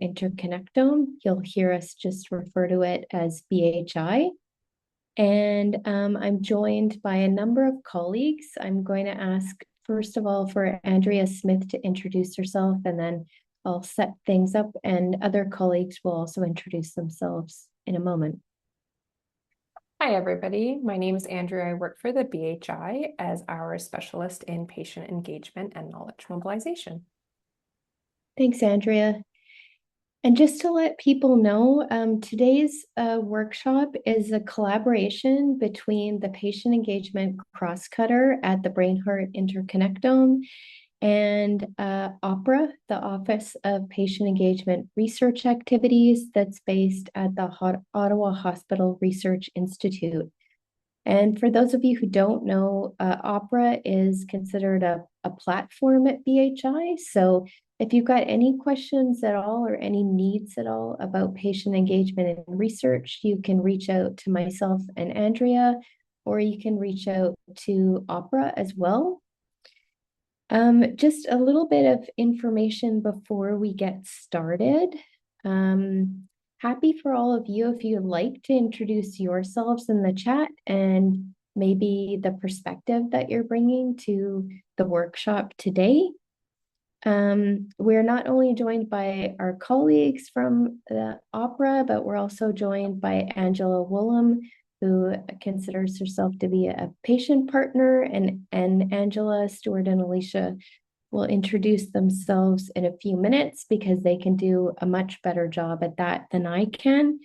Interconnectome. You'll hear us just refer to it as BHI. And I'm joined by a number of colleagues. I'm going to ask, first of all, for Andrea Smith to introduce herself, and then I'll set things up, and other colleagues will also introduce themselves in a moment. Hi, everybody. My name is Andrea. I work for the BHI as our specialist in patient engagement and knowledge mobilization. Thanks, Andrea. And just to let people know, today's workshop is a collaboration between the Patient Engagement Crosscutter at the Brain Heart Interconnectome and OPRA, the Office of Patient Engagement Research Activities, that's based at the Ottawa Hospital Research Institute. And for those of you who don't know, OPRA is considered a platform at BHI. So if you've got any questions at all or any needs at all about patient engagement and research, you can reach out to myself and Andrea, or you can reach out to OPRA as well. Just a little bit of information before we get started. Happy for all of you if you'd like to introduce yourselves in the chat and maybe the perspective that you're bringing to the workshop today. We're not only joined by our colleagues from the OPRA, but we're also joined by Angela Woolham, who considers herself to be a patient partner, and Angela, Stuart, and Alicia will introduce themselves in a few minutes because they can do a much better job at that than I can.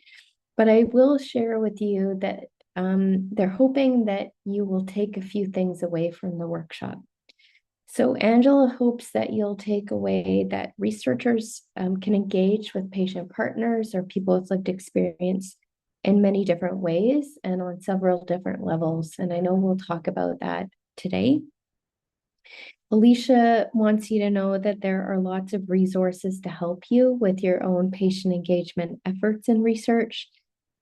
But I will share with you that they're hoping that you will take a few things away from the workshop. So Angela hopes that you'll take away that researchers can engage with patient partners or people with lived experience in many different ways and on several different levels. And I know we'll talk about that today. Alicia wants you to know that there are lots of resources to help you with your own patient engagement efforts and research.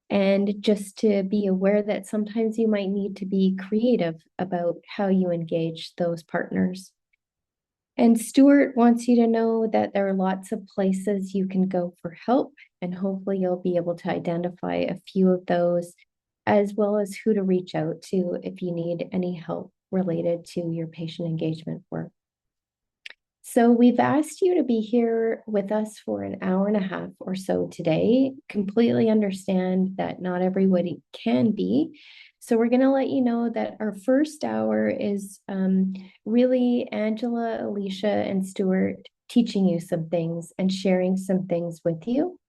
And just to be aware that sometimes you might need to be creative about how you engage those partners. And Stuart wants you to know that there are lots of places you can go for help, and hopefully you'll be able to identify a few of those, as well as who to reach out to if you need any help related to your patient engagement work. So we've asked you to be here with us for an hour and a half or so today. Completely understand that not everybody can be. So we're going to let you know that our first hour is really Angela, Alicia, and Stuart teaching you some things and sharing some things with you.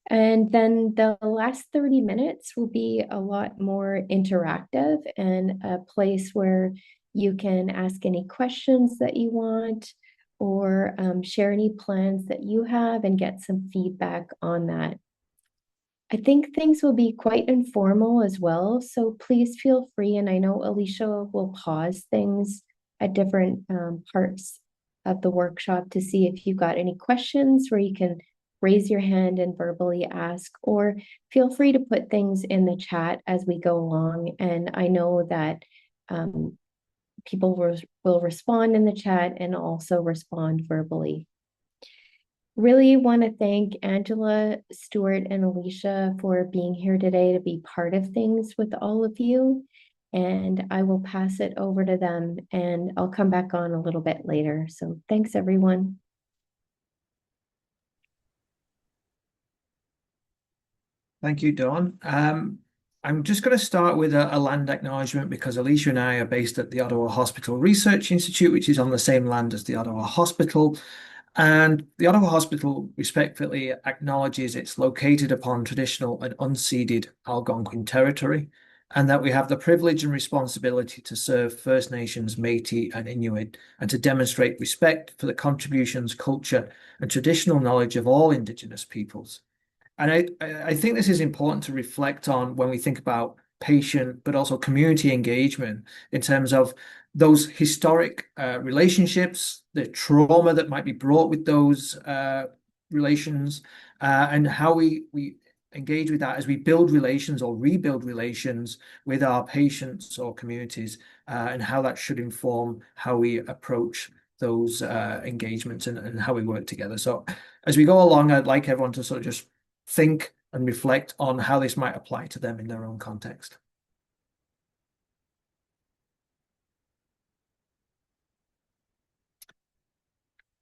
And then the last 30 minutes will be a lot more interactive and a place where you can ask any questions that you want or share any plans that you have and get some feedback on that. I think things will be quite informal as well, so please feel free. And I know Alicia will pause things at different parts of the workshop to see if you've got any questions where you can raise your hand and verbally ask, or feel free to put things in the chat as we go along. And I know that people will respond in the chat and also respond verbally. Really want to thank Angela, Stuart, and Alicia for being here today to be part of things with all of you. And I will pass it over to them, and I'll come back on a little bit later. So thanks, everyone. Thank you, Dawn. I'm just going to start with a land acknowledgement because Alicia and I are based at the Ottawa Hospital Research Institute, which is on the same land as the Ottawa Hospital. And the Ottawa Hospital respectfully acknowledges it's located upon traditional and unceded Algonquin territory, and that we have the privilege and responsibility to serve First Nations, Métis, and Inuit, and to demonstrate respect for the contributions, culture, and traditional knowledge of all Indigenous peoples. And I think this is important to reflect on when we think about patient, but also community engagement in terms of those historic relationships, the trauma that might be brought with those relations, and how we engage with that as we build relations or rebuild relations with our patients or communities, and how that should inform how we approach those engagements and how we work together. So as we go along, I'd like everyone to sort of just think and reflect on how this might apply to them in their own context.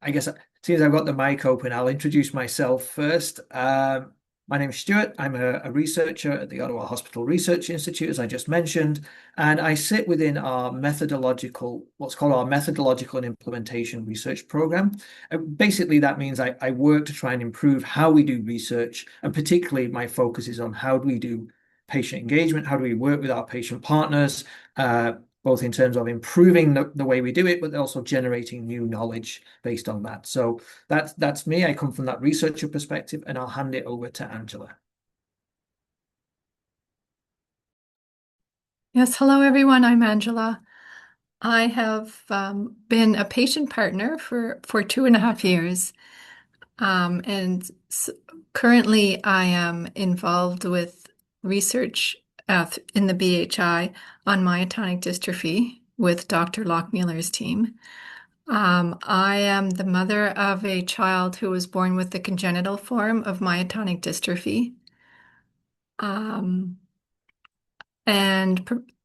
I guess seeing as I've got the mic open, I'll introduce myself first. My name is Stuart. I'm a researcher at the Ottawa Hospital Research Institute, as I just mentioned, and I sit within our what's called our methodological and implementation research program. Basically, that means I work to try and improve how we do research, and particularly my focus is on how do we do patient engagement, how do we work with our patient partners, both in terms of improving the way we do it, but also generating new knowledge based on that. So that's me. I come from that researcher perspective, and I'll hand it over to Angela. Yes, hello everyone. I'm Angela. I have been a patient partner for 2.5 years, and currently I am involved with research in the BHI on myotonic dystrophy with Dr. Lockmuir's team. I am the mother of a child who was born with the congenital form of myotonic dystrophy. And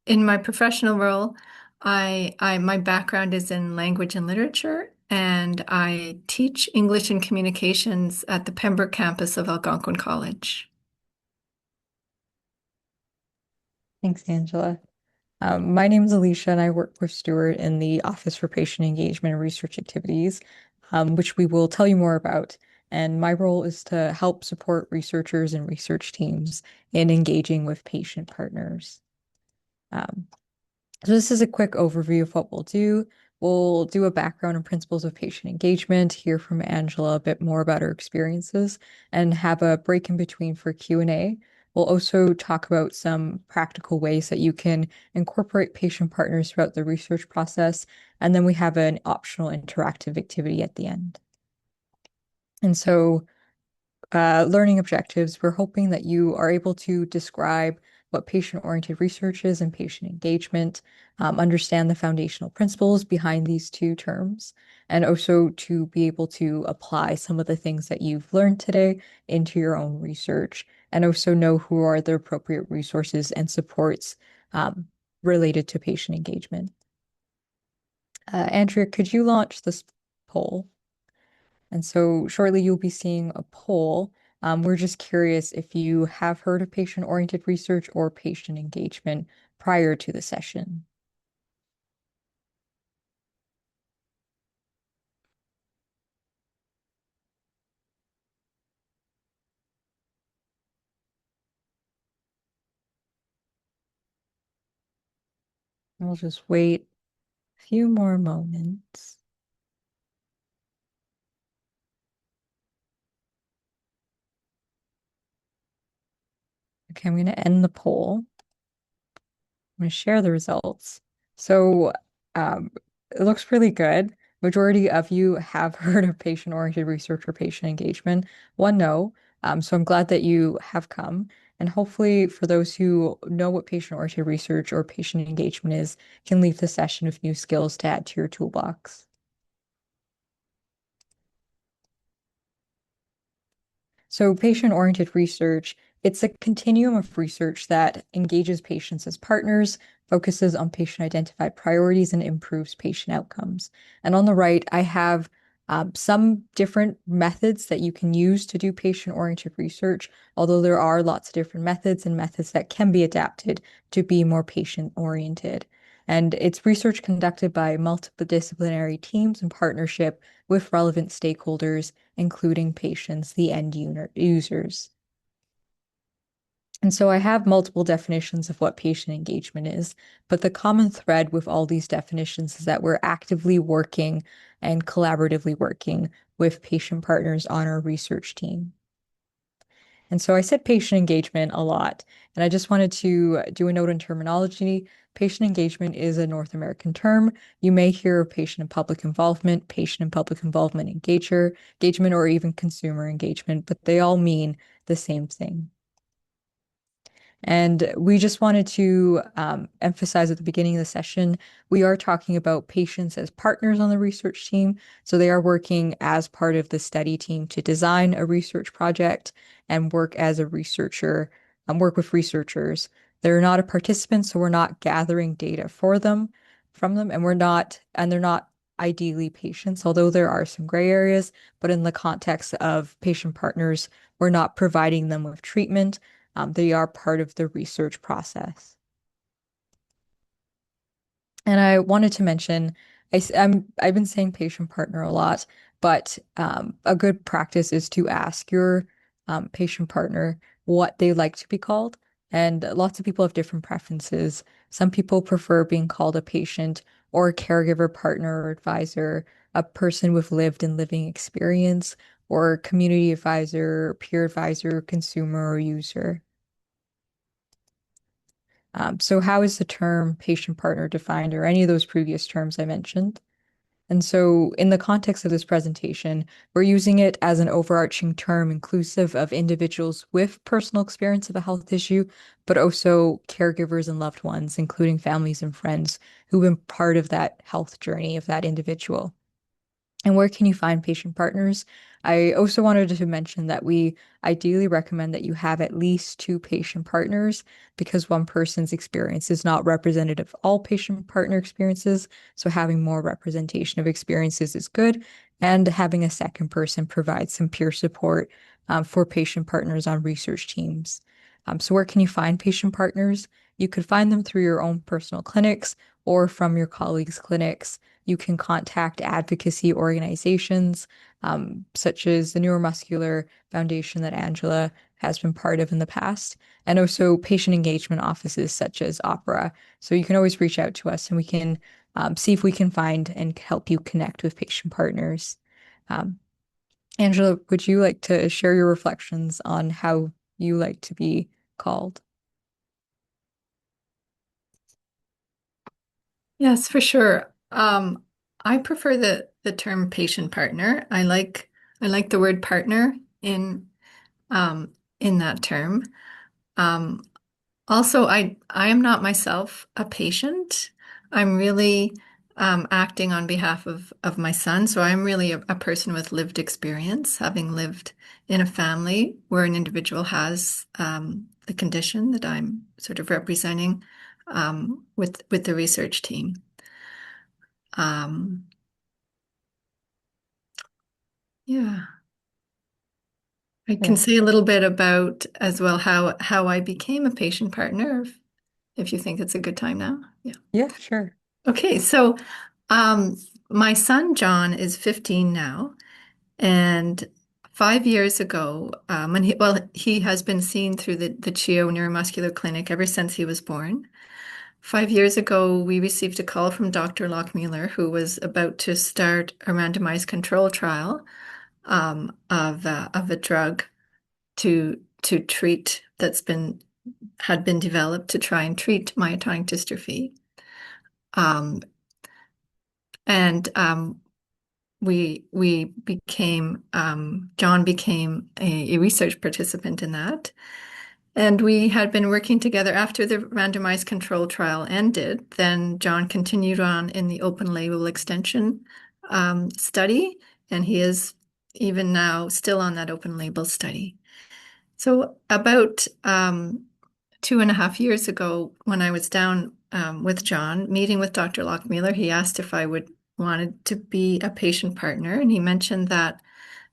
in my professional role, my background is in language and literature, and I teach English and communications at the Pembroke campus of Algonquin College. Thanks, Angela. My name is Alicia, and I work with Stuart in the Office for Patient Engagement and Research Activities, which we will tell you more about. And my role is to help support researchers and research teams in engaging with patient partners. So this is a quick overview of what we'll do. We'll do a background and principles of patient engagement, hear from Angela a bit more about her experiences, and have a break in between for Q&A. We'll also talk about some practical ways that you can incorporate patient partners throughout the research process, and then we have an optional interactive activity at the end. And so learning objectives, we're hoping that you are able to describe what patient-oriented research is and patient engagement, understand the foundational principles behind these two terms, and also to be able to apply some of the things that you've learned today into your own research, and also know who are the appropriate resources and supports related to patient engagement. Andrea, could you launch this poll? And so shortly you'll be seeing a poll. We're just curious if you have heard of patient-oriented research or patient engagement prior to the session. We'll just wait a few more moments. Okay, I'm going to end the poll. I'm going to share the results. So it looks really good. Majority of you have heard of patient-oriented research or patient engagement. One, no. So I'm glad that you have come. And hopefully for those who know what patient-oriented research or patient engagement is, can leave the session with new skills to add to your toolbox. So patient-oriented research, it's a continuum of research that engages patients as partners, focuses on patient-identified priorities, and improves patient outcomes. And on the right, I have some different methods that you can use to do patient-oriented research, although there are lots of different methods and methods that can be adapted to be more patient-oriented. And it's research conducted by multidisciplinary teams in partnership with relevant stakeholders, including patients, the end users. And so I have multiple definitions of what patient engagement is, but the common thread with all these definitions is that we're actively working and collaboratively working with patient partners on our research team. And so I said patient engagement a lot, and I just wanted to do a note on terminology. Patient engagement is a North American term. You may hear of patient and public involvement, patient and public involvement engagement, or even consumer engagement, but they all mean the same thing. And we just wanted to emphasize at the beginning of the session, we are talking about patients as partners on the research team. So they are working as part of the study team to design a research project and work as a researcher, work with researchers. They're not a participant, so we're not gathering data for them, from them, and they're not ideally patients, although there are some gray areas, but in the context of patient partners, we're not providing them with treatment. They are part of the research process. And I wanted to mention, I've been saying patient partner a lot, but a good practice is to ask your patient partner what they like to be called. And lots of people have different preferences. Some people prefer being called a patient or a caregiver, partner, or advisor, a person with lived and living experience, or community advisor, peer advisor, consumer, or user. So how is the term patient partner defined, or any of those previous terms I mentioned? And so in the context of this presentation, we're using it as an overarching term inclusive of individuals with personal experience of a health issue, but also caregivers and loved ones, including families and friends who've been part of that health journey of that individual. And where can you find patient partners? I also wanted to mention that we ideally recommend that you have at least 2 patient partners because one person's experience is not representative of all patient partner experiences. So having more representation of experiences is good. And having a second person provides some peer support for patient partners on research teams. So where can you find patient partners? You could find them through your own personal clinics or from your colleagues' clinics. You can contact advocacy organizations, such as the Neuromuscular Foundation that Angela has been part of in the past, and also patient engagement offices such as Opera. So you can always reach out to us and we can see if we can find and help you connect with patient partners. Um, Angela, would you like to share your reflections on how you like to be called? Yes, for sure. I prefer the term patient partner. I like the word partner in that term. Um, Also, I am not myself a patient. I'm really acting on behalf of my son. So I'm really a person with lived experience, having lived in a family where an individual has the condition that I'm sort of representing with the research team. Um, yeah, I can Yeah. say a little bit about as well how I became a patient partner if you think it's a good time now. Yeah. Yeah, sure. Okay, so um, my son John is 15 now, and 5 years ago, and he has been seen through the CHEO Neuromuscular Clinic ever since he was born. 5 years ago, we received a call from Dr. Lockmuller, who was about to start a randomized control trial of a drug to treat had been developed to try and treat myotonic dystrophy. Um, and we became John became a research participant in that. And we had been working together after the randomized control trial ended. Then John continued on in the open label extension study, and he is even now still on that open label study. So about 2.5 years ago, when I was down with John, meeting with Dr. Lockmuller, he asked if I wanted to be a patient partner, and he mentioned that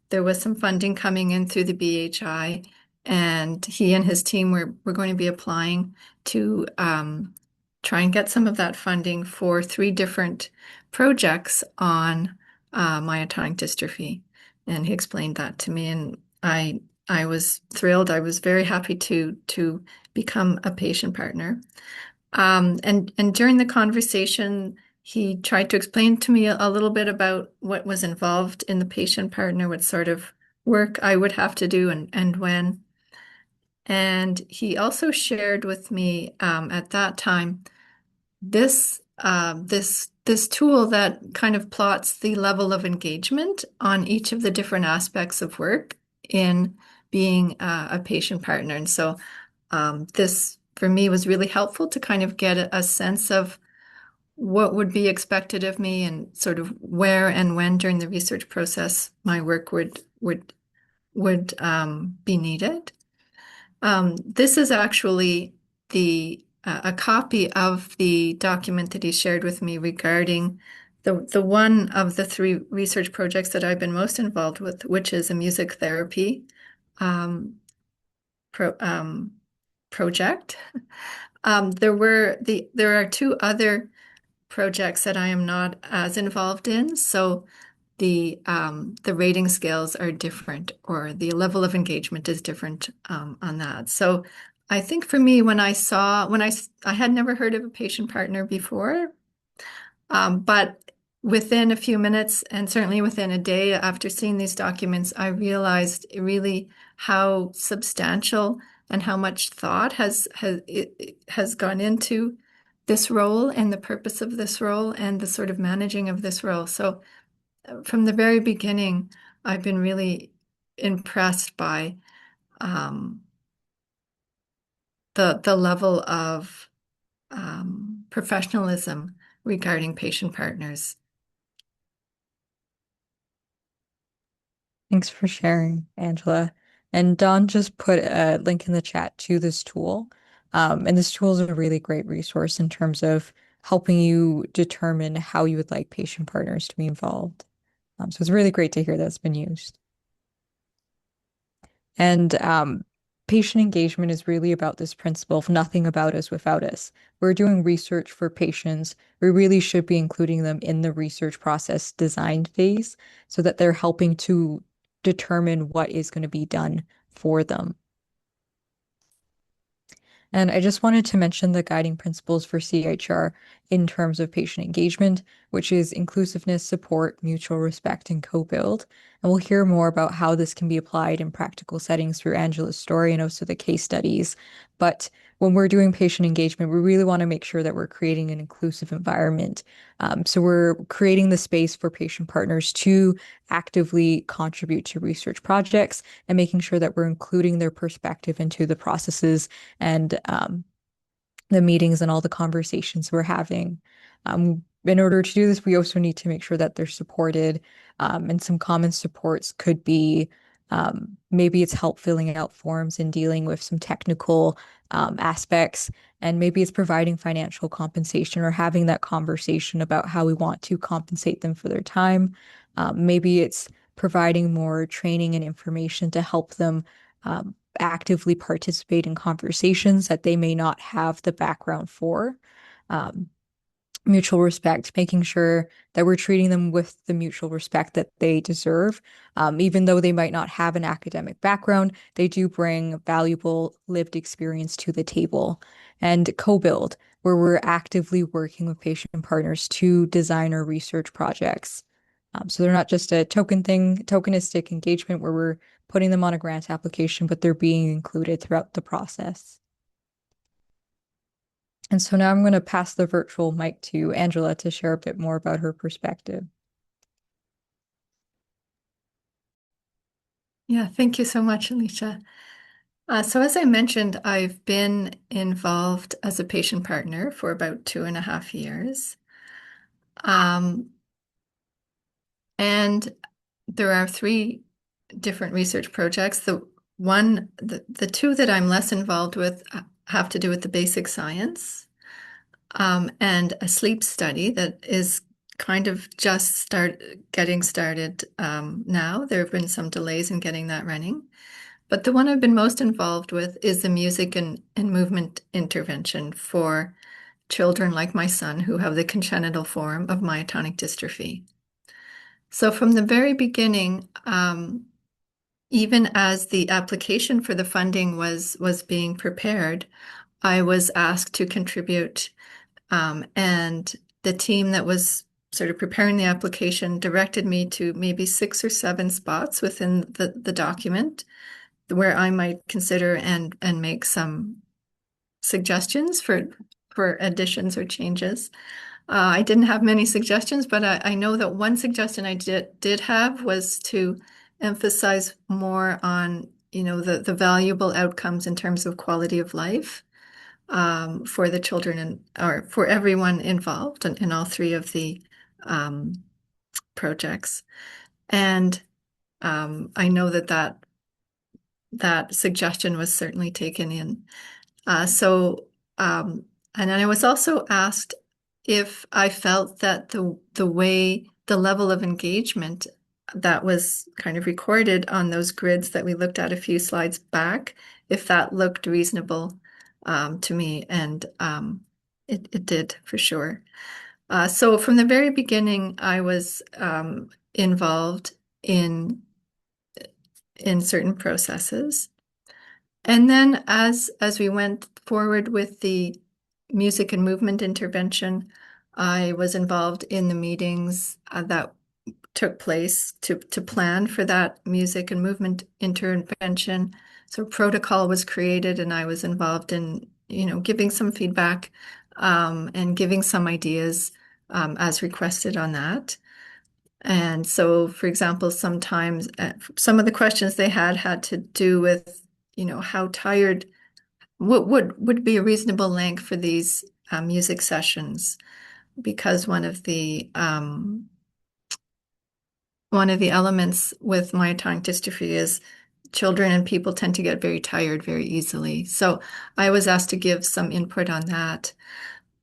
there was some funding coming in through the BHI, and he and his team were going to be applying to try and get some of that funding for 3 different projects on myotonic dystrophy. And he explained that to me, and I was thrilled. I was very happy to become a patient partner. And during the conversation, he tried to explain to me a little bit about what was involved in the patient partner, what sort of work I would have to do and when. And he also shared with me at that time this tool that kind of plots the level of engagement on each of the different aspects of work in being a patient partner. And so this for me was really helpful to kind of get a sense of what would be expected of me and sort of where and when during the research process my work would be needed. This is actually a copy of the document that he shared with me regarding the one of the three research projects that I've been most involved with, which is a music therapy project. There are two other projects that I am not as involved in, so the rating scales are different, or the level of engagement is different on that. So I think for me, I had never heard of a patient partner before, but within a few minutes, and certainly within a day after seeing these documents, I realized really how substantial and how much thought has gone into this role and the purpose of this role and the sort of managing of this role. So from the very beginning, I've been really impressed by the level of professionalism regarding patient partners. Thanks for sharing, Angela. And Don just put a link in the chat to this tool. And this tool is a really great resource in terms of helping you determine how you would like patient partners to be involved. So it's really great to hear that's been used. And patient engagement is really about this principle of nothing about us without us. We're doing research for patients. We really should be including them in the research process design phase so that they're helping to determine what is going to be done for them. And I just wanted to mention the guiding principles for CHR in terms of patient engagement, which is inclusiveness, support, mutual respect, and co-build. And we'll hear more about how this can be applied in practical settings through Angela's story and also the case studies. But when we're doing patient engagement, we really want to make sure that we're creating an inclusive environment. So we're creating the space for patient partners to actively contribute to research projects and making sure that we're including their perspective into the processes and the meetings and all the conversations we're having. In order to do this, we also need to make sure that they're supported. And some common supports could be maybe it's help filling out forms and dealing with some technical aspects. And maybe it's providing financial compensation or having that conversation about how we want to compensate them for their time. Maybe it's providing more training and information to help them actively participate in conversations that they may not have the background for. Mutual respect, making sure that we're treating them with the mutual respect that they deserve. Even though they might not have an academic background, they do bring valuable lived experience to the table. And co-build, where we're actively working with patient partners to design our research projects. So they're not just a tokenistic engagement where we're putting them on a grant application, but they're being included throughout the process. And so now I'm going to pass the virtual mic to Angela to share a bit more about her perspective. Yeah, thank you so much, Alicia. So as I mentioned, I've been involved as a patient partner for about 2.5 years. And there are 3 different research projects. The two that I'm less involved with have to do with the basic science, and a sleep study that is kind of just getting started now. There have been some delays in getting that running. But the one I've been most involved with is the music and movement intervention for children like my son who have the congenital form of myotonic dystrophy. So from the very beginning, even as the application for the funding was being prepared, I was asked to contribute, and the team that was sort of preparing the application directed me to maybe 6 or 7 spots within the document where I might consider and make some suggestions for additions or changes. I didn't have many suggestions, but I know that one suggestion I did have was to emphasize more on, the valuable outcomes in terms of quality of life for the children or for everyone involved in all three of the projects. And I know that suggestion was certainly taken in. And then I was also asked if I felt that the level of engagement that was kind of recorded on those grids that we looked at a few slides back, if that looked reasonable to me, and it did for sure. So from the very beginning, I was involved in certain processes. And then as we went forward with the music and movement intervention, I was involved in the meetings that took place to plan for that music and movement intervention. So protocol was created, and I was involved in, giving some feedback and giving some ideas as requested on that. And so, for example, sometimes some of the questions they had to do with, how tired, what would be a reasonable length for these music sessions, because one of the elements with myotonic dystrophy is children and people tend to get very tired very easily. So I was asked to give some input on that.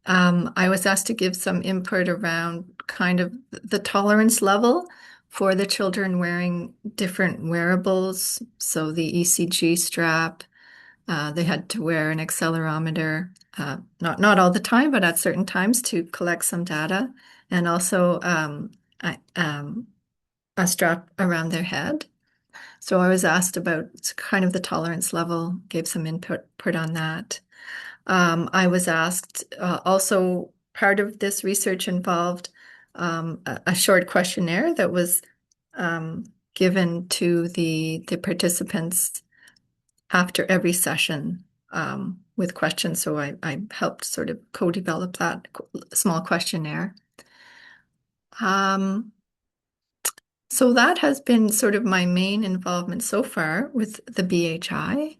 I was asked to give some input around kind of the tolerance level for the children wearing different wearables. So the ECG strap, they had to wear an accelerometer, not all the time, but at certain times to collect some data, and also a strap around their head. So I was asked about kind of the tolerance level, gave some input on that. I was asked also, part of this research involved a short questionnaire that was given to the participants after every session with questions. So I helped sort of co-develop that small questionnaire. So that has been sort of my main involvement so far with the BHI.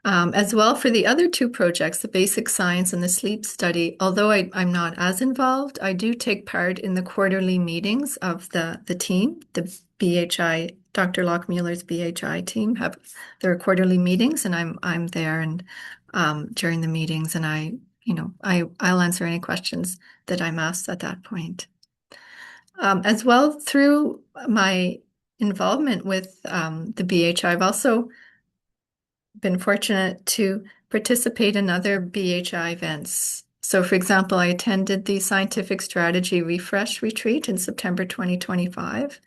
As well, for the other two projects, the basic science and the sleep study, although I'm not as involved, I do take part in the quarterly meetings of the team. The BHI, Dr. Lockmueller's BHI team have their quarterly meetings, and I'm there and during the meetings, and I'll answer any questions that I'm asked at that point. As well, through my involvement with the BHI, I've also been fortunate to participate in other BHI events. So, for example, I attended the Scientific Strategy Refresh Retreat in September 2025,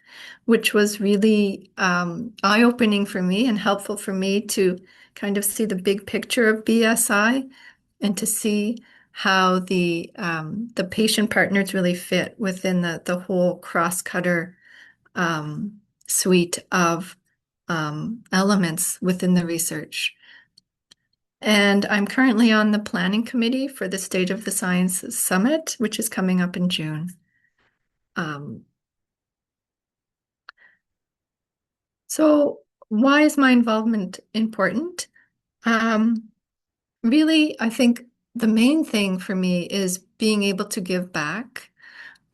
which was really eye-opening for me and helpful for me to kind of see the big picture of BSI and to see how the patient partners really fit within the whole cross-cutter suite of elements within the research. And I'm currently on the planning committee for the State of the Science Summit, which is coming up in June. So why is my involvement important? Really, I think the main thing for me is being able to give back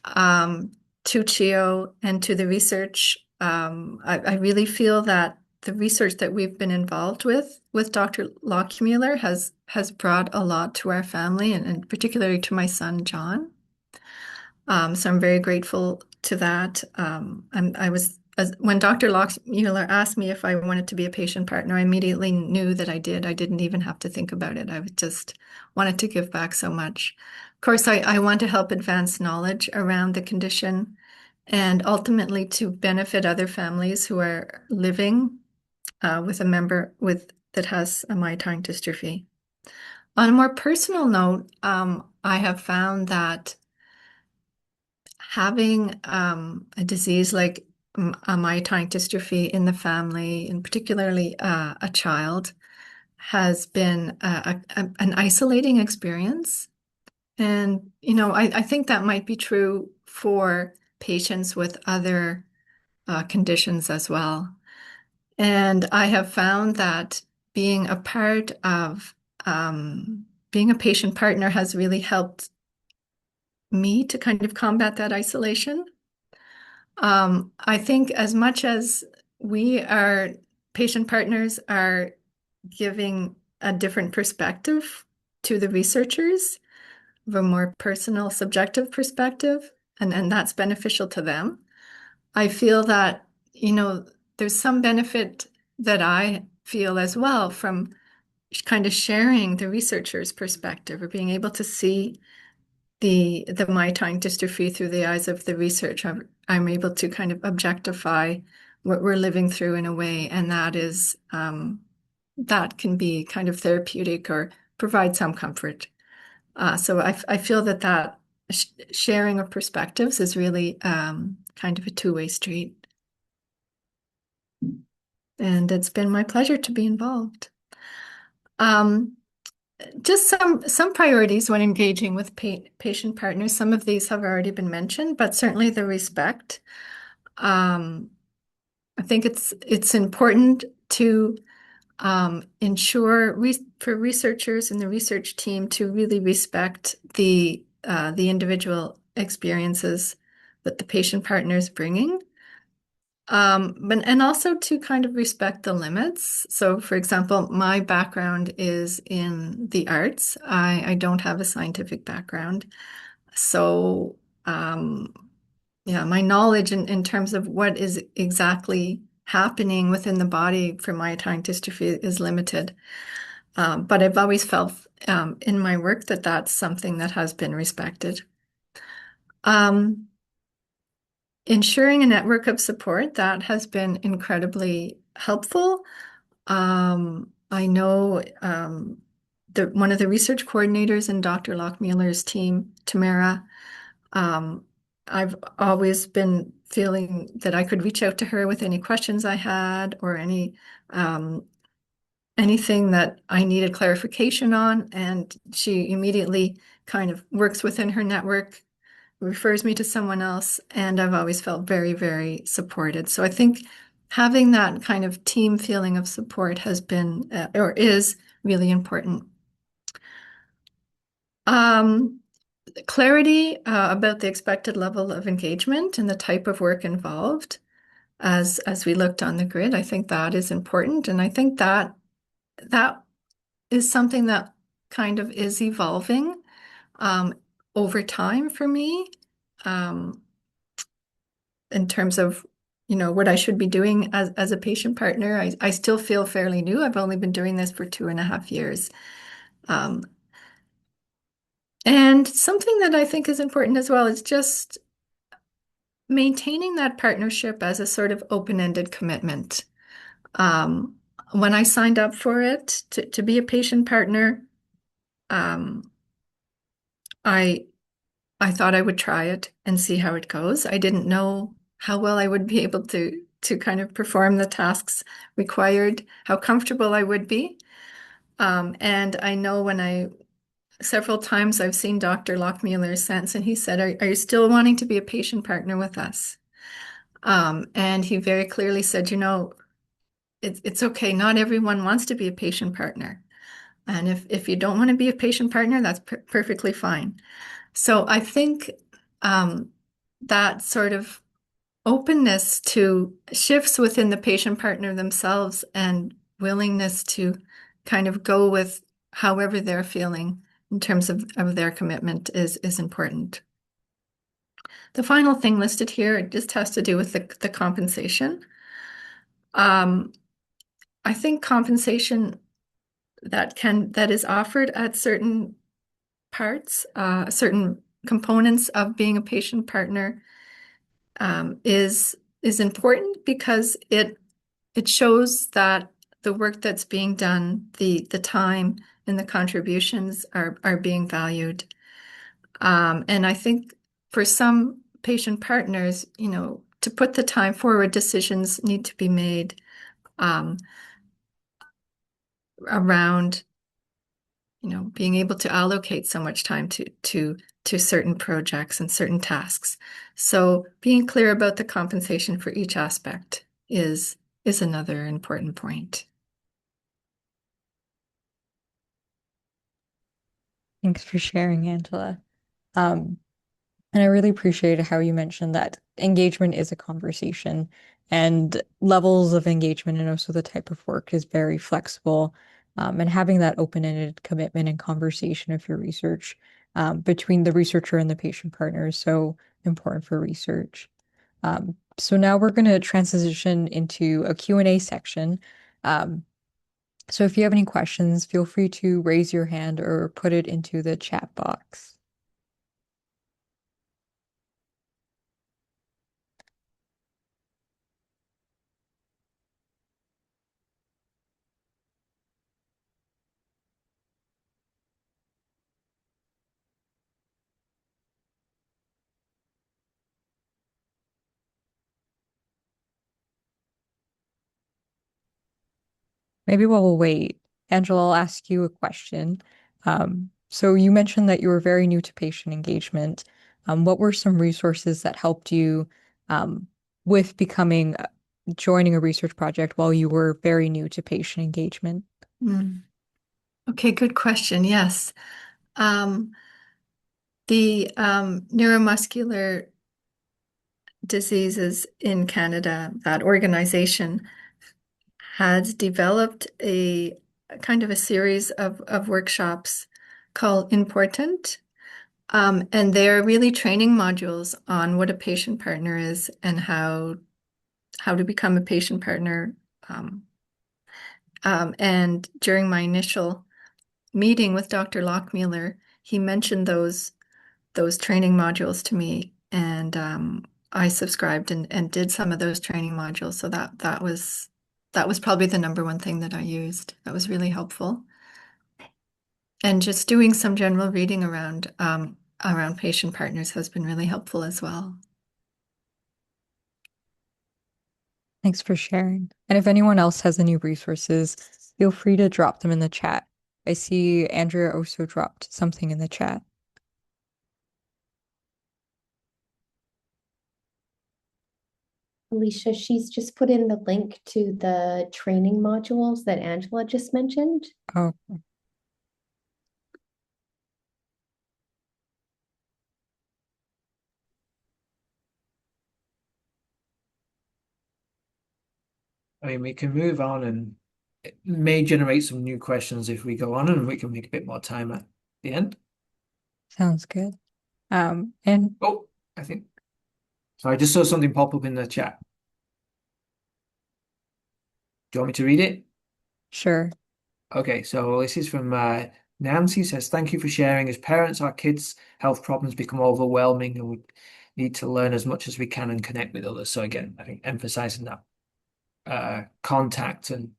to CHEO and to the research. I really feel that the research that we've been involved with Dr. Lockmueller has brought a lot to our family, and particularly to my son, John. So I'm very grateful to that. When Dr. Lockmueller asked me if I wanted to be a patient partner, I immediately knew that I did. I didn't even have to think about it. I just wanted to give back so much. Of course, I want to help advance knowledge around the condition and ultimately to benefit other families who are living with a member that has a myotonic dystrophy. On a more personal note, I have found that having a disease like a myotonic dystrophy in the family, and particularly a child, has been an isolating experience. And, I think that might be true for patients with other conditions as well. And I have found that being a part of being a patient partner has really helped me to kind of combat that isolation. I think as much as patient partners are giving a different perspective to the researchers, of a more personal, subjective perspective, and that's beneficial to them. I feel that, there's some benefit that I feel as well from kind of sharing the researcher's perspective, or being able to see the myotonic dystrophy through the eyes of the research. I'm able to kind of objectify what we're living through in a way, and that can be kind of therapeutic or provide some comfort. So I feel that sharing of perspectives is really kind of a two-way street. And it's been my pleasure to be involved. Just some priorities when engaging with patient partners. Some of these have already been mentioned, but certainly the respect. I think it's important to ensure for researchers and the research team to really respect the individual experiences that the patient partner is bringing. And also to kind of respect the limits. So, for example, my background is in the arts. I don't have a scientific background. So, yeah, my knowledge in terms of what is exactly happening within the body for myotonic dystrophy is limited. But I've always felt in my work that that's something that has been respected. Ensuring a network of support, that has been incredibly helpful. I know one of the research coordinators in Dr. Lockmueller's team, Tamara, I've always been feeling that I could reach out to her with any questions I had, or anything that I needed clarification on, and she immediately kind of works within her network, refers me to someone else, and I've always felt very, very supported. So I think having that kind of team feeling of support has been or is really important. Clarity about the expected level of engagement and the type of work involved, as we looked on the grid, I think that is important, and I think that is something that kind of is evolving over time for me, in terms of what I should be doing as a patient partner. I still feel fairly new. I've only been doing this for 2.5 years. And something that I think is important as well is just maintaining that partnership as a sort of open-ended commitment. When I signed up for it to be a patient partner, I thought I would try it and see how it goes. I didn't know how well I would be able to kind of perform the tasks required, how comfortable I would be. And I know several times I've seen Dr. Lockmueller since, and he said, are you still wanting to be a patient partner with us? And he very clearly said, it's okay. Not everyone wants to be a patient partner. And if you don't want to be a patient partner, that's perfectly fine. So I think that sort of openness to shifts within the patient partner themselves, and willingness to kind of go with however they're feeling in terms of their commitment is important. The final thing listed here just has to do with the compensation. I think compensation that is offered at certain parts, certain components of being a patient partner, is important, because it shows that the work that's being done, the time and the contributions are being valued. And I think for some patient partners, to put the time forward, decisions need to be made around being able to allocate so much time to certain projects and certain tasks. So being clear about the compensation for each aspect is another important point. Thanks for sharing, Angela. Um, and I really appreciated how you mentioned that engagement is a conversation and levels of engagement and also the type of work is very flexible. And having that open-ended commitment and conversation of your research between the researcher and the patient partner is so important for research. So now we're going to transition into a Q&A section. Um, so if you have any questions, feel free to raise your hand or put it into the chat box. Maybe while we'll wait, Angela, I'll ask you a question. So you mentioned that you were very new to patient engagement. What were some resources that helped you with joining a research project while you were very new to patient engagement? Okay, good question. Yes. The neuromuscular diseases in Canada, that organization has developed a kind of a series of workshops called Important. And they're really training modules on what a patient partner is and how to become a patient partner. And during my initial meeting with Dr. Lockmuller, he mentioned those training modules to me, and I subscribed and did some of those training modules. So that was probably the number one thing that I used. That was really helpful. And just doing some general reading around patient partners has been really helpful as well. Thanks for sharing. And if anyone else has any resources, feel free to drop them in the chat. I see Andrea also dropped something in the chat. Alicia, she's just put in the link to the training modules that Angela just mentioned. Oh, I mean, we can move on, and it may generate some new questions if we go on, and we can make a bit more time at the end. sounds good. And Oh, I think. So I just saw something pop up in the chat. Do you want me to read it? sure. Okay, so this is from Nancy says, thank you for sharing. As parents, our kids' health problems become overwhelming and we need to learn as much as we can and connect with others. So again, I think emphasizing that contact and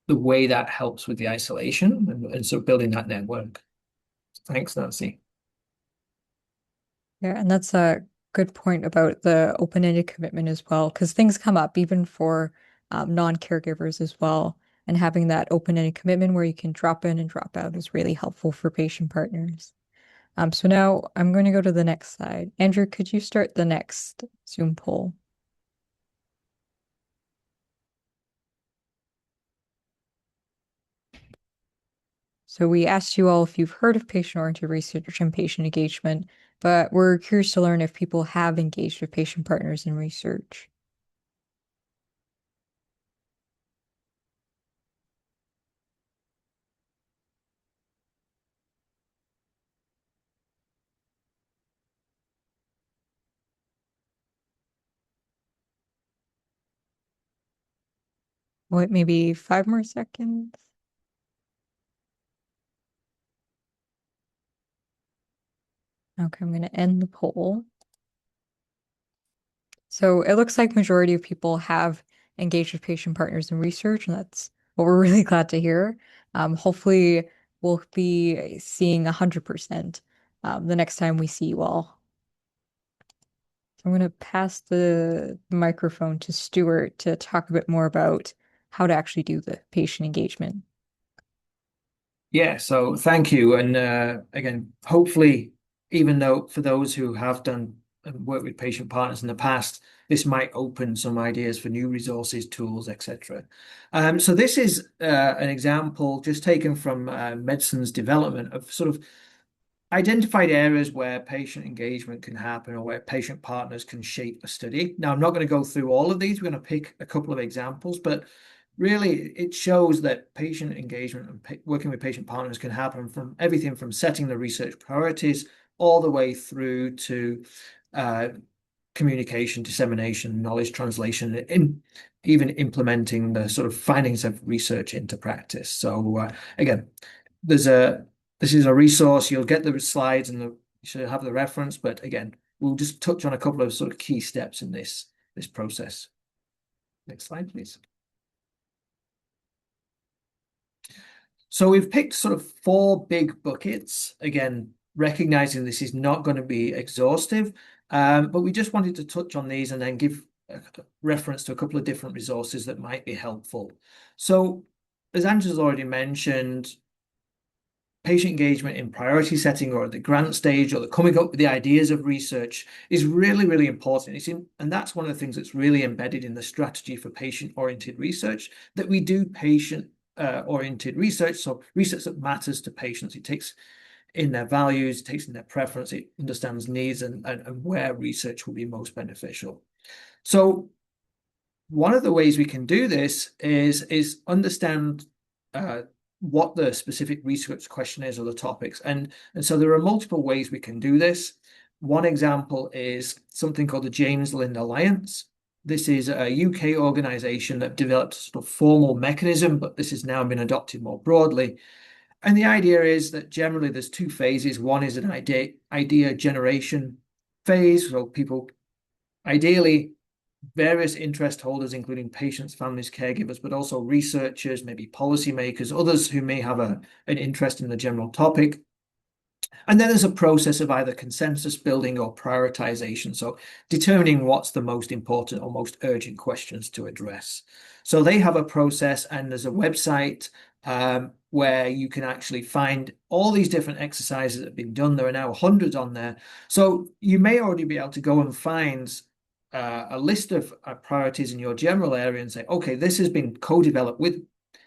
the way that helps with the isolation and so building that network. Thanks, Nancy. Yeah, and that's a good point about the open-ended commitment as well, because things come up even for non-caregivers as well. And having that open-ended commitment where you can drop in and drop out is really helpful for patient partners. So now I'm going to go to the next slide. Andrew, could you start the next Zoom poll? So we asked you all if you've heard of patient-oriented research and patient engagement, but we're curious to learn if people have engaged with patient partners in research. Wait, maybe 5 more seconds. Okay, I'm going to end the poll. So it looks like majority of people have engaged with patient partners in research, and that's what we're really glad to hear. Hopefully we'll be seeing 100% the next time we see you all. So I'm going to pass the microphone to Stuart to talk a bit more about how to actually do the patient engagement. Yeah, so thank you. And again, hopefully, even though for those who have done and worked with patient partners in the past, this might open some ideas for new resources, tools, etc. So this is an example just taken from medicine's development of sort of identified areas where patient engagement can happen or where patient partners can shape a study. Now, I'm not going to go through all of these. We're going to pick a couple of examples, but really it shows that patient engagement and working with patient partners can happen from everything from setting the research priorities all the way through to communication, dissemination, knowledge translation, even implementing the sort of findings of research into practice. So again, this is a resource. You'll get the slides and you should have the reference, but again, we'll just touch on a couple of sort of key steps in this process. Next slide, please. So we've picked sort of 4 big buckets, again, recognizing this is not going to be exhaustive, but we just wanted to touch on these and then give a reference to a couple of different resources that might be helpful. So as Angela's already mentioned, patient engagement in priority setting or at the grant stage or the coming up with the ideas of research is really, really important. And that's one of the things that's really embedded in the strategy for patient-oriented research, that we do patient-oriented research, so research that matters to patients. It takes in their values, it takes in their preference, it understands needs and where research will be most beneficial. So one of the ways we can do this is understand what the specific research question is or the topics. And so there are multiple ways we can do this. One example is something called the James Lind Alliance. This is a UK organization that developed a sort of formal mechanism, but this has now been adopted more broadly. And the idea is that generally there's 2 phases. One is an idea generation phase, so people, ideally, various interest holders, including patients, families, caregivers, but also researchers, maybe policymakers, others who may have an interest in the general topic. And then there's a process of either consensus building or prioritization, so determining what's the most important or most urgent questions to address. So they have a process, and there's a website where you can actually find all these different exercises that have been done. There are now hundreds on there. So you may already be able to go and find a list of priorities in your general area and say, okay, this has been co-developed with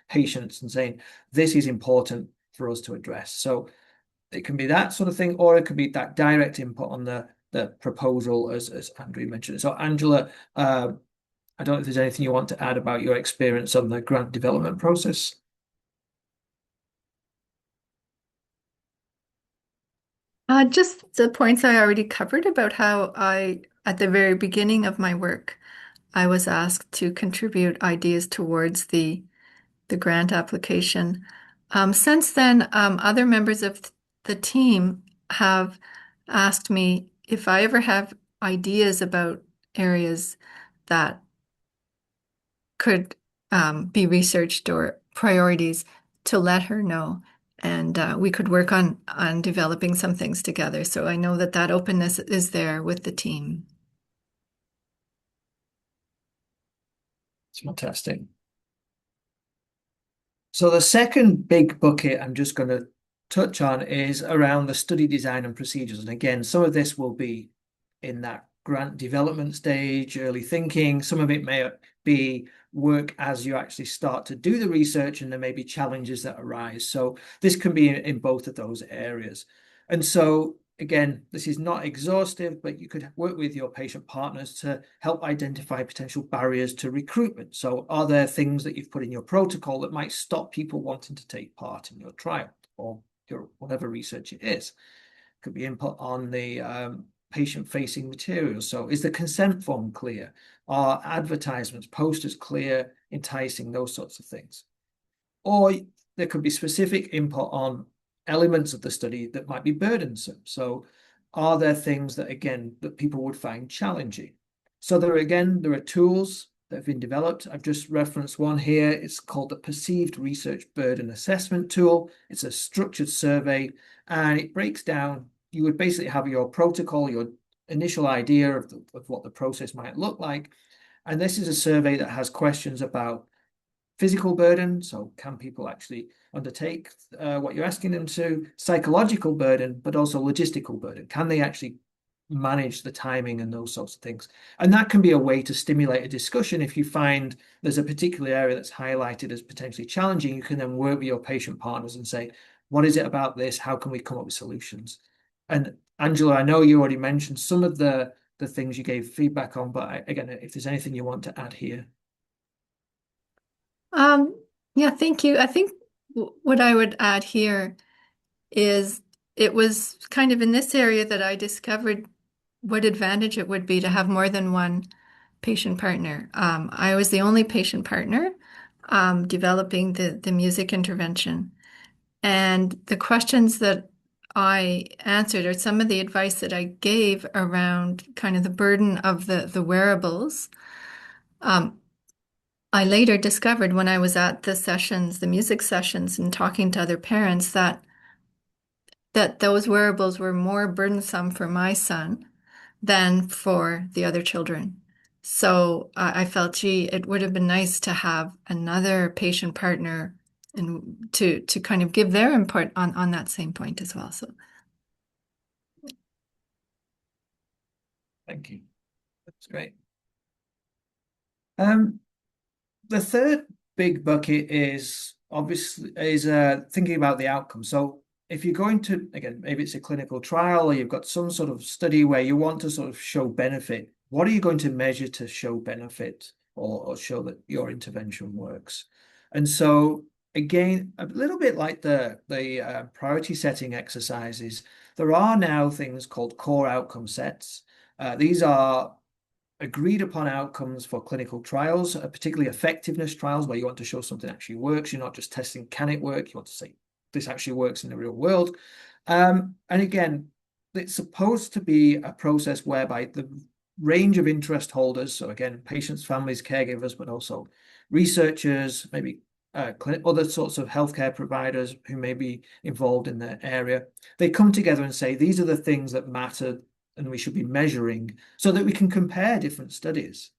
patients and saying, this is important for us to address. So it can be that sort of thing, or it could be that direct input on the proposal, as Andrew mentioned. So Angela, I don't know if there's anything you want to add about your experience on the grant development process. Just the points I already covered about how at the very beginning of my work, I was asked to contribute ideas towards the grant application. Since then, other members of the team have asked me if I ever have ideas about areas that could be researched or priorities, to let her know. And we could work on developing some things together. So I know that openness is there with the team. It's fantastic. So the second big bucket I'm just going to touch on is around the study design and procedures. And again, some of this will be in that grant development stage, early thinking. Some of it may be work as you actually start to do the research, and there may be challenges that arise. So this can be in both of those areas. And so again, this is not exhaustive, but you could work with your patient partners to help identify potential barriers to recruitment. So are there things that you've put in your protocol that might stop people wanting to take part in your trial or your whatever research it is? Could be input on the patient-facing materials. So is the consent form clear? Are advertisements, posters clear, enticing, those sorts of things? Or there could be specific input on elements of the study that might be burdensome. So are there things that, again, that people would find challenging? So there are tools that have been developed. I've just referenced one here. It's called the Perceived Research Burden Assessment Tool. It's a structured survey, and it breaks down. You would basically have your protocol, your initial idea of what the process might look like. And this is a survey that has questions about physical burden. So can people actually undertake what you're asking them to? Psychological burden, but also logistical burden. Can they actually manage the timing and those sorts of things. And that can be a way to stimulate a discussion. If you find there's a particular area that's highlighted as potentially challenging, you can then work with your patient partners and say, what is it about this? How can we come up with solutions? And Angela, I know you already mentioned some of the things you gave feedback on, but again, if there's anything you want to add here. Yeah, thank you. I think what I would add here is it was kind of in this area that I discovered what advantage it would be to have more than one patient partner. I was the only patient partner developing the music intervention. And the questions that I answered, or some of the advice that I gave around kind of the burden of the wearables, I later discovered when I was at the sessions, the music sessions, and talking to other parents that those wearables were more burdensome for my son than for the other children. So I felt, gee, it would have been nice to have another patient partner and to kind of give their input on that same point as well. So Thank you. That's great. The third big bucket is obviously thinking about the outcome. So if you're going to, again, maybe it's a clinical trial or you've got some sort of study where you want to sort of show benefit, what are you going to measure to show benefit or show that your intervention works? And so again, a little bit like the priority setting exercises, there are now things called core outcome sets. These are agreed upon outcomes for clinical trials, particularly effectiveness trials where you want to show something actually works. You're not just testing, can it work? You want to say this actually works in the real world. And again, it's supposed to be a process whereby the range of interest holders, so again, patients, families, caregivers, but also researchers, maybe other sorts of healthcare providers who may be involved in the area, they come together and say, these are the things that matter and we should be measuring so that we can compare different studies.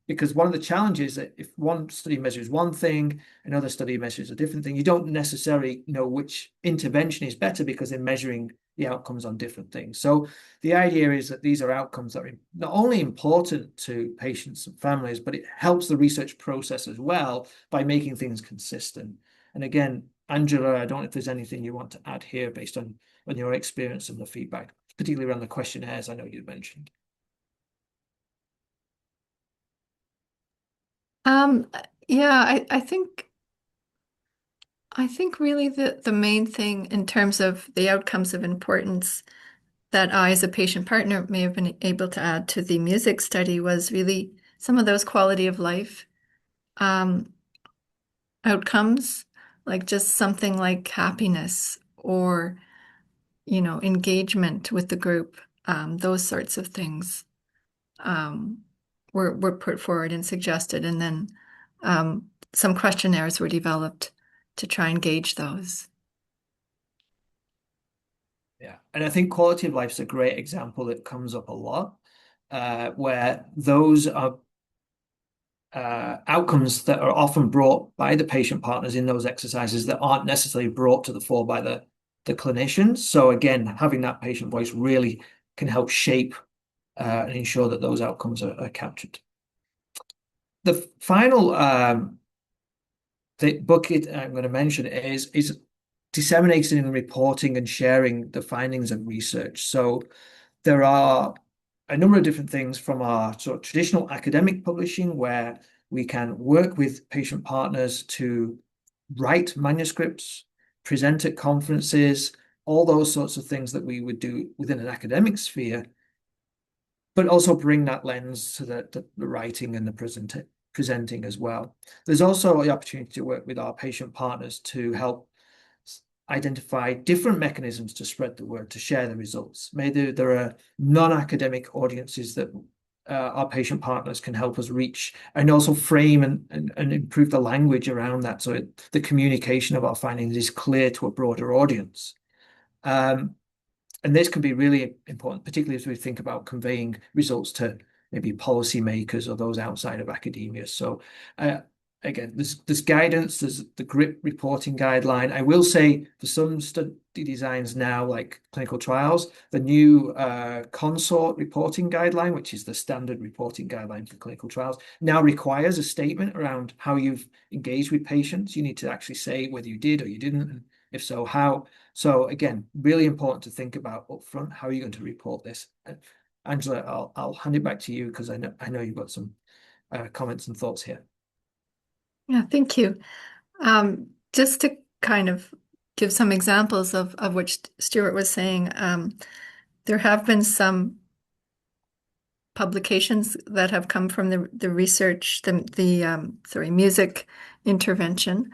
Because one of the challenges is that if one study measures one thing, another study measures a different thing, you don't necessarily know which intervention is better because they're measuring the outcomes on different things. So the idea is that these are outcomes that are not only important to patients and families, but it helps the research process as well by making things consistent. And again, Angela, I don't know if there's anything you want to add here based on your experience and the feedback, particularly around the questionnaires I know you mentioned. Yeah, I think really the main thing in terms of the outcomes of importance that I, as a patient partner, may have been able to add to the music study was really some of those quality of life outcomes, like just something like happiness or, engagement with the group, those sorts of things were put forward and suggested, and then some questionnaires were developed to try and gauge those. Yeah, and I think quality of life is a great example that comes up a lot, where those are outcomes that are often brought by the patient partners in those exercises that aren't necessarily brought to the fore by the clinicians. So again, having that patient voice really can help shape and ensure that those outcomes are captured. The final the bucket I'm going to mention is disseminating and reporting and sharing the findings of research. So there are a number of different things from our sort of traditional academic publishing where we can work with patient partners to write manuscripts, present at conferences, all those sorts of things that we would do within an academic sphere, but also bring that lens to the writing and the presenting as well. There's also the opportunity to work with our patient partners to help identify different mechanisms to spread the word, to share the results. Maybe there are non-academic audiences that our patient partners can help us reach, and also frame and improve the language around that so the communication of our findings is clear to a broader audience. And this can be really important, particularly as we think about conveying results to maybe policymakers or those outside of academia. So again, there's guidance, there's the GRIP reporting guideline. I will say for some study designs now, like clinical trials, the new consort reporting guideline, which is the standard reporting guideline for clinical trials, now requires a statement around how you've engaged with patients. You need to actually say whether you did or you didn't, and if so, how. So again, really important to think about upfront, how are you going to report this? Angela, I'll hand it back to you because I know you've got some comments and thoughts here. Yeah, thank you. Just to kind of give some examples of which Stuart was saying, there have been some publications that have come from the research, music intervention.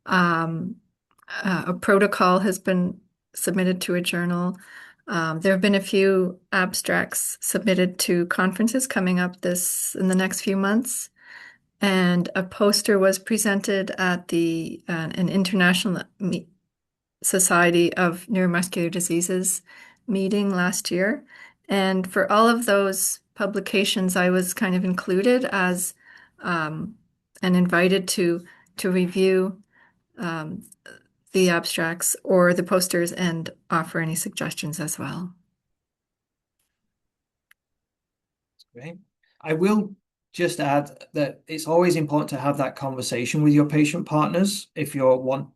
A protocol has been submitted to a journal. There have been a few abstracts submitted to conferences coming up in the next few months. And a poster was presented at an International Society of Neuromuscular Diseases meeting last year. And for all of those publications, I was kind of included as and invited to review the abstracts or the posters and offer any suggestions as well. Great. I will just add that it's always important to have that conversation with your patient partners if you're one,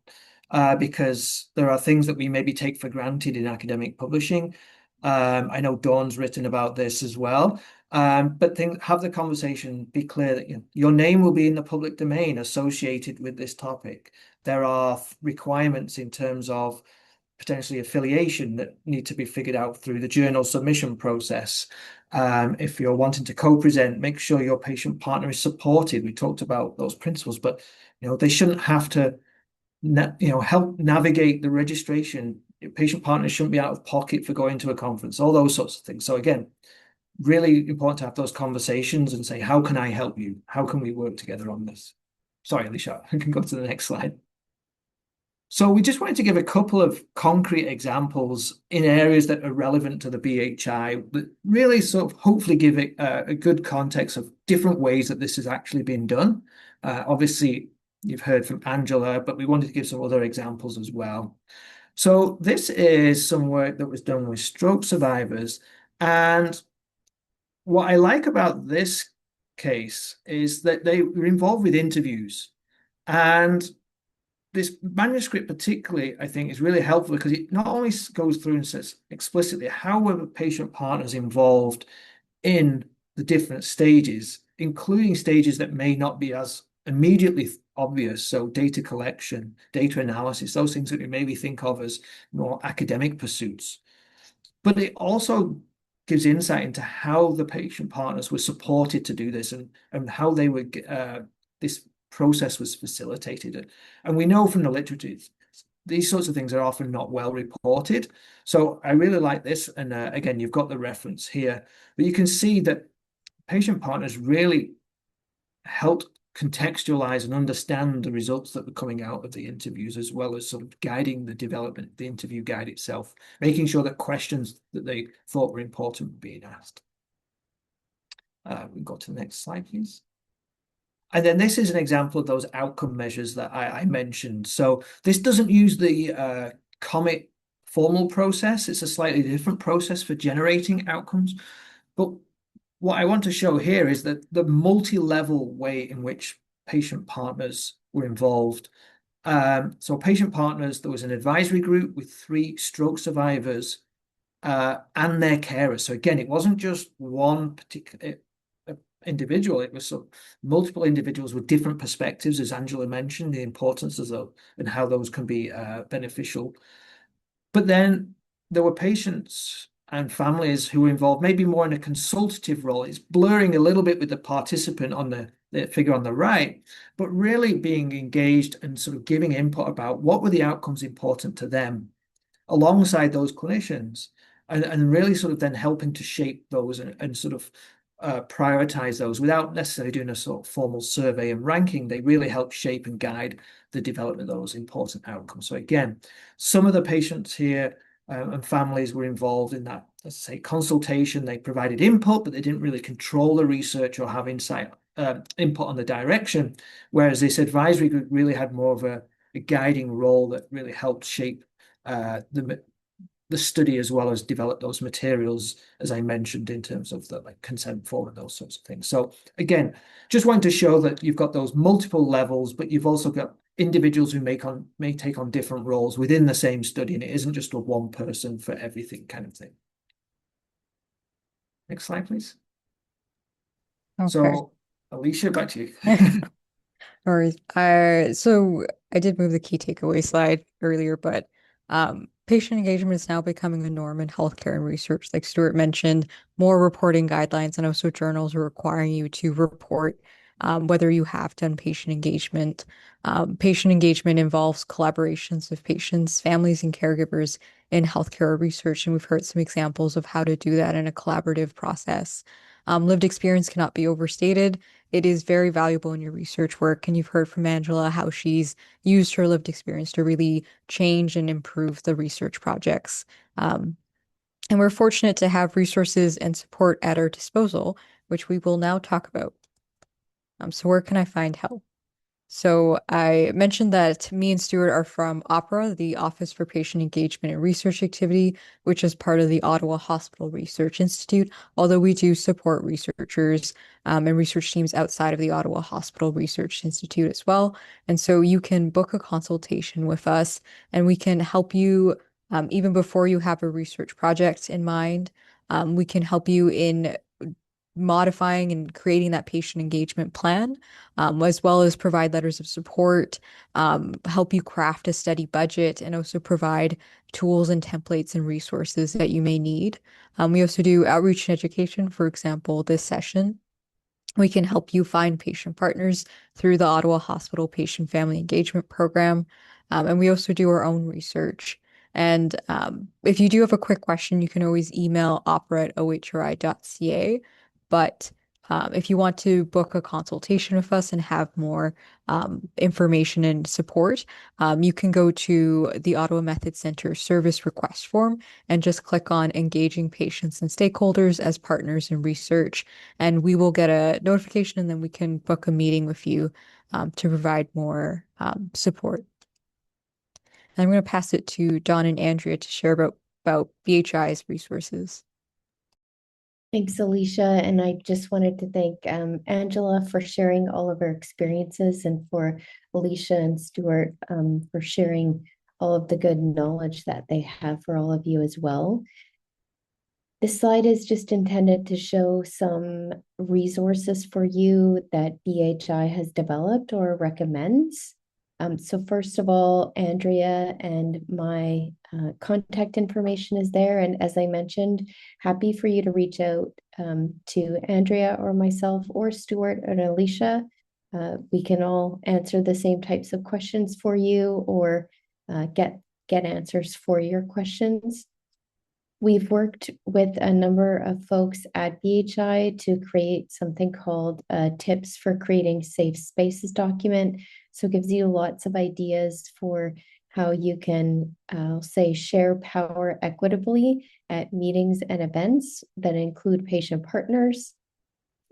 because there are things that we maybe take for granted in academic publishing. I know Dawn's written about this as well. But have the conversation, be clear that your name will be in the public domain associated with this topic. There are requirements in terms of potentially affiliation that need to be figured out through the journal submission process. If you're wanting to co-present, make sure your patient partner is supported. We talked about those principles, but they shouldn't have to help navigate the registration. Your patient partners shouldn't be out of pocket for going to a conference, all those sorts of things. So again, really important to have those conversations and say, how can I help you? How can we work together on this? Sorry, Alicia, I can go to the next slide. So we just wanted to give a couple of concrete examples in areas that are relevant to the BHI that really sort of hopefully give it a good context of different ways that this has actually been done. Obviously, you've heard from Angela, but we wanted to give some other examples as well. So this is some work that was done with stroke survivors. And what I like about this case is that they were involved with interviews. And this manuscript particularly, I think, is really helpful because it not only goes through and says explicitly how were the patient partners involved in the different stages, including stages that may not be as immediately obvious. So data collection, data analysis, those things that we maybe think of as more academic pursuits. But it also gives insight into how the patient partners were supported to do this and how they were this process was facilitated. And we know from the literature, these sorts of things are often not well reported. So I really like this. And again, you've got the reference here, but you can see that patient partners really helped contextualize and understand the results that were coming out of the interviews, as well as sort of guiding the development, the interview guide itself, making sure that questions that they thought were important were being asked. We go to the next slide, please. And then this is an example of those outcome measures that I mentioned. So this doesn't use the COMET formal process. It's a slightly different process for generating outcomes. But what I want to show here is that the multi-level way in which patient partners were involved. So patient partners, there was an advisory group with 3 stroke survivors and their carers. So again, it wasn't just one particular individual, it was multiple individuals with different perspectives, as Angela mentioned, the importance of those and how those can be beneficial. But then there were patients and families who were involved, maybe more in a consultative role. It's blurring a little bit with the participant on the figure on the right, but really being engaged and sort of giving input about what were the outcomes important to them alongside those clinicians, and really sort of then helping to shape those and sort of prioritize those without necessarily doing a sort of formal survey and ranking. They really help shape and guide the development of those important outcomes. So again, some of the patients here and families were involved in that, let's say, consultation. They provided input, but they didn't really control the research or have insight input on the direction, whereas this advisory group really had more of a guiding role that really helped shape the study as well as develop those materials, as I mentioned, in terms of the consent form and those sorts of things. So again, just wanted to show that you've got those multiple levels, but you've also got individuals who may take on different roles within the same study, and it isn't just a one person for everything kind of thing. Next slide, please. Okay. So, Alicia, back to you. All right. So I did move the key takeaway slide earlier, but patient engagement is now becoming a norm in healthcare and research. Like Stuart mentioned, more reporting guidelines and also journals are requiring you to report whether you have done patient engagement. Patient engagement involves collaborations with patients, families, and caregivers in healthcare research, and we've heard some examples of how to do that in a collaborative process. Lived experience cannot be overstated. It is very valuable in your research work, and you've heard from Angela how she's used her lived experience to really change and improve the research projects. And we're fortunate to have resources and support at our disposal, which we will now talk about. So where can I find help? So I mentioned that me and Stuart are from OPERA, the Office for Patient Engagement and Research Activity, which is part of the Ottawa Hospital Research Institute, although we do support researchers and research teams outside of the Ottawa Hospital Research Institute as well. And so you can book a consultation with us, and we can help you even before you have a research project in mind. We can help you in modifying and creating that patient engagement plan, as well as provide letters of support, help you craft a study budget, and also provide tools and templates and resources that you may need. We also do outreach and education. For example, this session, we can help you find patient partners through the Ottawa Hospital Patient Family Engagement Program. And we also do our own research. And if you do have a quick question, you can always email opera@ohri.ca. But if you want to book a consultation with us and have more information and support, you can go to the Ottawa Methods Center service request form and just click on engaging patients and stakeholders as partners in research. And we will get a notification, and then we can book a meeting with you to provide more support. And I'm going to pass it to Dawn and Andrea to share about BHI's resources. Thanks, Alicia. And I just wanted to thank Angela for sharing all of her experiences, and for Alicia and Stuart for sharing all of the good knowledge that they have for all of you as well. This slide is just intended to show some resources for you that BHI has developed or recommends. So first of all, Andrea and my contact information is there. And as I mentioned, happy for you to reach out to Andrea or myself or Stuart or Alicia. We can all answer the same types of questions for you, or get answers for your questions. We've worked with a number of folks at BHI to create something called Tips for Creating Safe Spaces document. So it gives you lots of ideas for how you can, say, share power equitably at meetings and events that include patient partners.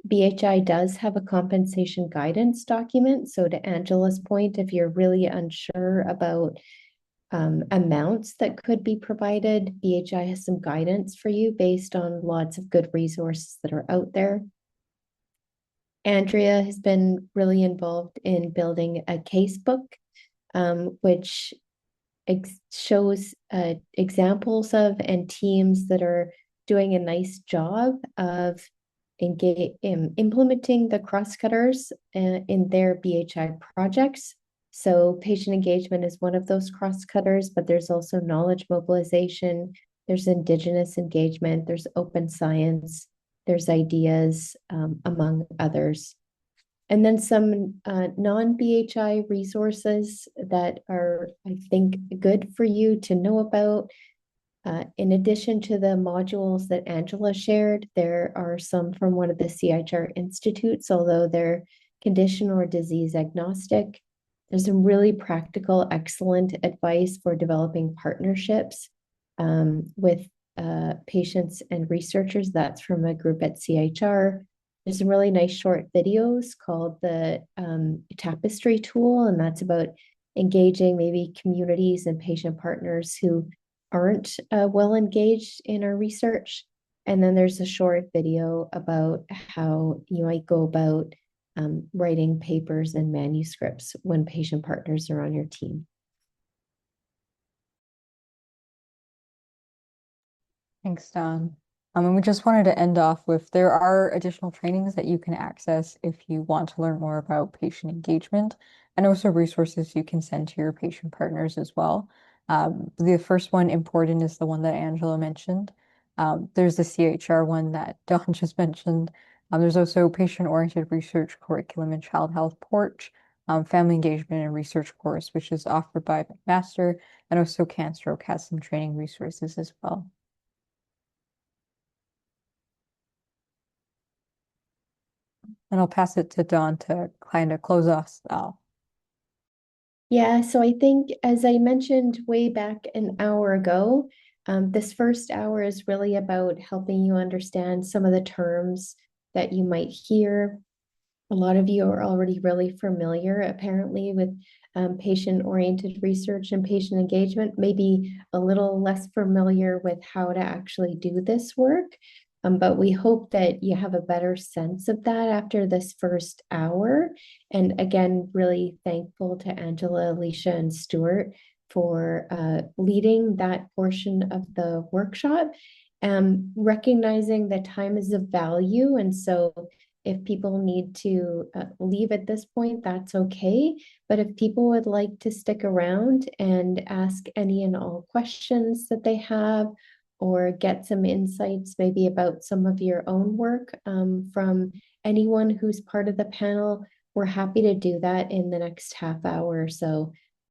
BHI does have a compensation guidance document. So to Angela's point, if you're really unsure about amounts that could be provided, BHI has some guidance for you based on lots of good resources that are out there. Andrea has been really involved in building a casebook, which shows examples of and teams that are doing a nice job of implementing the crosscutters in their BHI projects. So patient engagement is one of those crosscutters, but there's also knowledge mobilization, there's Indigenous engagement, there's open science, there's ideas, among others. And then some non-BHI resources that are, I think, good for you to know about. In addition to the modules that Angela shared, there are some from one of the CIHR institutes, although they're condition or disease agnostic. There's some really practical, excellent advice for developing partnerships with patients and researchers. That's from a group at CIHR. There's some really nice short videos called the Tapestry tool, and that's about engaging maybe communities and patient partners who aren't well engaged in our research. And then there's a short video about how you might go about writing papers and manuscripts when patient partners are on your team. Thanks, Don. And we just wanted to end off with there are additional trainings that you can access if you want to learn more about patient engagement, and also resources you can send to your patient partners as well. The first one important is the one that Angela mentioned. There's the CHR one that Don just mentioned. There's also patient-oriented research curriculum and child health porch, family engagement and research course, which is offered by McMaster, and also CanStroke has some training resources as well. And I'll pass it to Dawn to kind of close us out. Yeah, so I think, as I mentioned way back an hour ago, this first hour is really about helping you understand some of the terms that you might hear. A lot of you are already really familiar, apparently, with patient-oriented research and patient engagement, maybe a little less familiar with how to actually do this work. But we hope that you have a better sense of that after this first hour. And again, really thankful to Angela, Alicia, and Stuart for leading that portion of the workshop. Recognizing that time is of value. And so if people need to leave at this point, that's okay. But if people would like to stick around and ask any and all questions that they have, or get some insights maybe about some of your own work from anyone who's part of the panel, we're happy to do that in the next half hour or so.